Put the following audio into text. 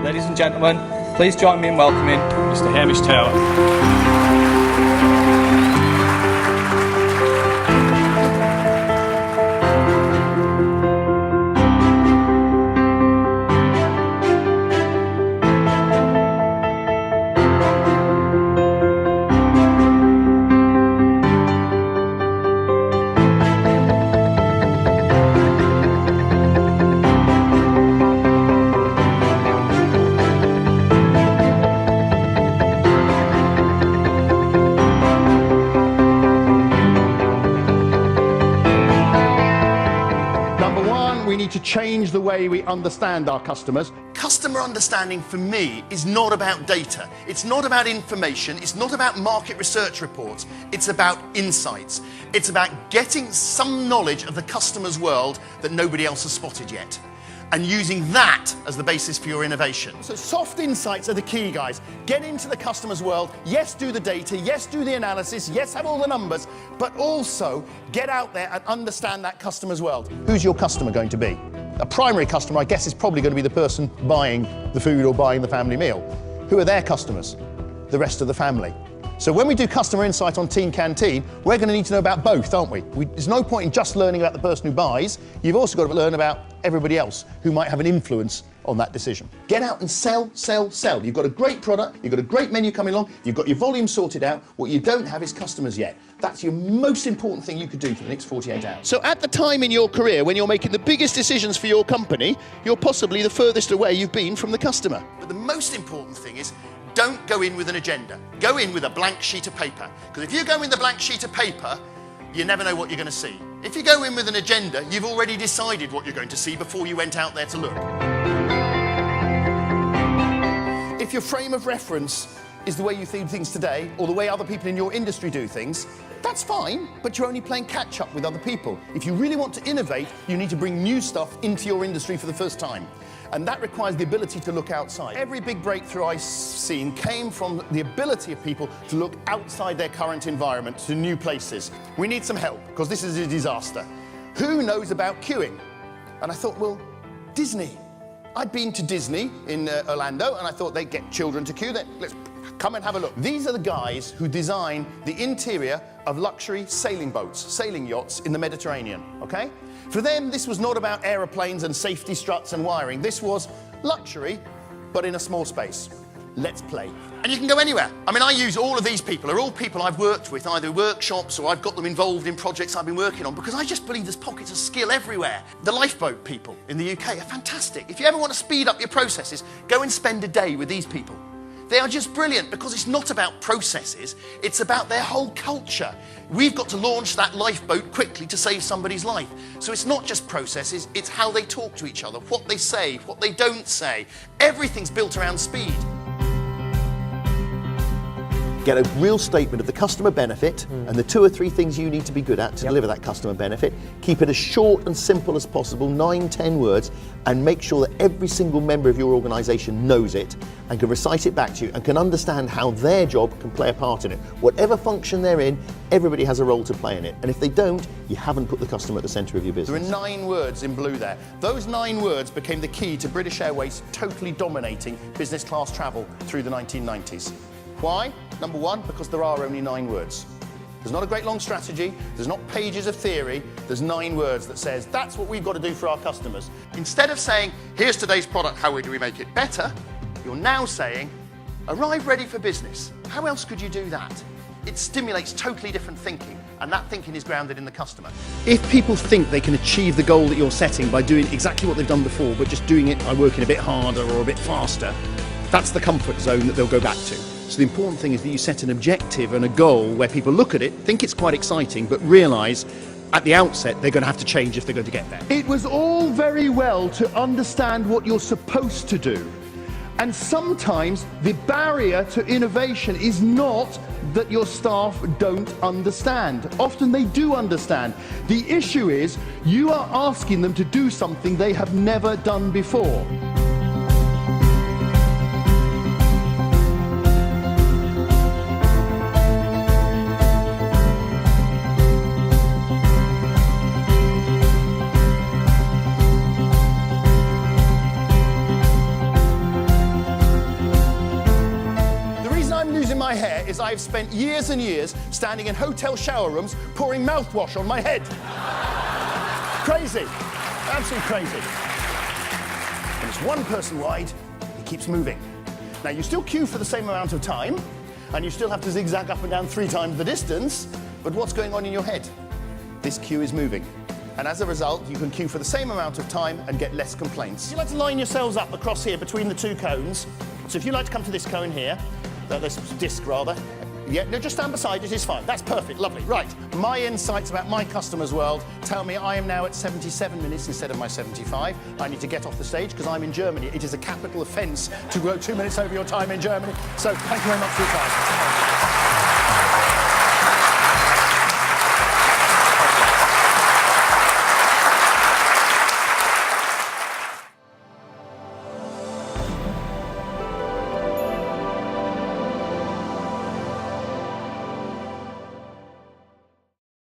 Ladies and gentlemen, please join me in welcoming Mr. Hamish Taylor. We need to change the way we understand our customers. Customer understanding for me is not about data. It's not about information. It's not about market research reports. It's about insights. It's about getting some knowledge of the customer's world that nobody else has spotted yet, and using that as the basis for your innovation. So soft insights are the key, guys. Get into the customer's world. Yes, do the data. Yes, do the analysis. Yes, have all the numbers. But also get out there and understand that customer's world. Who's your customer going to be? A primary customer, I guess, is probably going to be the person buying the food or buying the family meal. Who are their customers? The rest of the family. So when we do customer insight on Team Canteen, we're going to need to know about both, aren't we? There's no point in just learning about the person who buys. You've also got to learn about everybody else who might have an influence on that decision. Get out and sell, sell, sell. You've got a great product, you've got a great menu coming along, you've got your volume sorted out. What you don't have is customers yet. That's your most important thing you could do for the next 48 hours. So at the time in your career when you're making the biggest decisions for your company, you're possibly the furthest away you've been from the customer. But the most important thing is, don't go in with an agenda. Go in with a blank sheet of paper. Because if you go in with a blank sheet of paper, you never know what you're going to see. If you go in with an agenda, you've already decided what you're going to see before you went out there to look. If your frame of reference is the way you do things today, or the way other people in your industry do things, that's fine, but you're only playing catch-up with other people. If you really want to innovate, you need to bring new stuff into your industry for the first time. And that requires the ability to look outside. Every big breakthrough I've seen came from the ability of people to look outside their current environment to new places. We need some help, because this is a disaster. Who knows about queuing? And I thought, well, Disney. I'd been to Disney in Orlando, and I thought they'd get children to queue. Let's come and have a look. These are the guys who design the interior of luxury sailing boats, sailing yachts in the Mediterranean, okay? For them, this was not about aeroplanes and safety struts and wiring. This was luxury, but in a small space. Let's play. And you can go anywhere. I mean, I use all of these people. They're all people I've worked with, either workshops or I've got them involved in projects I've been working on, because I just believe there's pockets of skill everywhere. The lifeboat people in the UK are fantastic. If you ever want to speed up your processes, go and spend a day with these people. They are just brilliant, because it's not about processes, it's about their whole culture. We've got to launch that lifeboat quickly to save somebody's life. So it's not just processes, it's how they talk to each other, what they say, what they don't say. Everything's built around speed. Get a real statement of the customer benefit and the 2 or 3 things you need to be good at to deliver that customer benefit. Keep it as short and simple as possible, 9-10 words, and make sure that every single member of your organisation knows it and can recite it back to you and can understand how their job can play a part in it. Whatever function they're in, everybody has a role to play in it. And if they don't, you haven't put the customer at the centre of your business. There are 9 words in blue there. Those 9 words became the key to British Airways totally dominating business class travel through the 1990s. Why? Number 1, because there are only 9 words. There's not a great long strategy, there's not pages of theory, there's 9 words that says that's what we've got to do for our customers. Instead of saying, here's today's product, how do we make it better? You're now saying, arrive ready for business. How else could you do that? It stimulates totally different thinking, and that thinking is grounded in the customer. If people think they can achieve the goal that you're setting by doing exactly what they've done before, but just doing it by working a bit harder or a bit faster, that's the comfort zone that they'll go back to. So the important thing is that you set an objective and a goal where people look at it, think it's quite exciting, but realise at the outset they're going to have to change if they're going to get there. It was all very well to understand what you're supposed to do. And sometimes the barrier to innovation is not that your staff don't understand. Often they do understand. The issue is you are asking them to do something they have never done before. is I've spent years and years standing in hotel shower rooms pouring mouthwash on my head. Crazy. Absolutely crazy. And it's one person wide, it keeps moving. Now, you still queue for the same amount of time, and you still have to zigzag up and down 3 times the distance, but what's going on in your head? This queue is moving. And as a result, you can queue for the same amount of time and get less complaints. You like to line yourselves up across here between the 2 cones. So if you like to come to this cone here, this disc rather, yeah, no, just stand beside it, it's fine. That's perfect, lovely. Right, my insights about my customer's world tell me I am now at 77 minutes instead of my 75. I need to get off the stage because I'm in Germany. It is a capital offence to go 2 minutes over your time in Germany. So thank you very much for your time.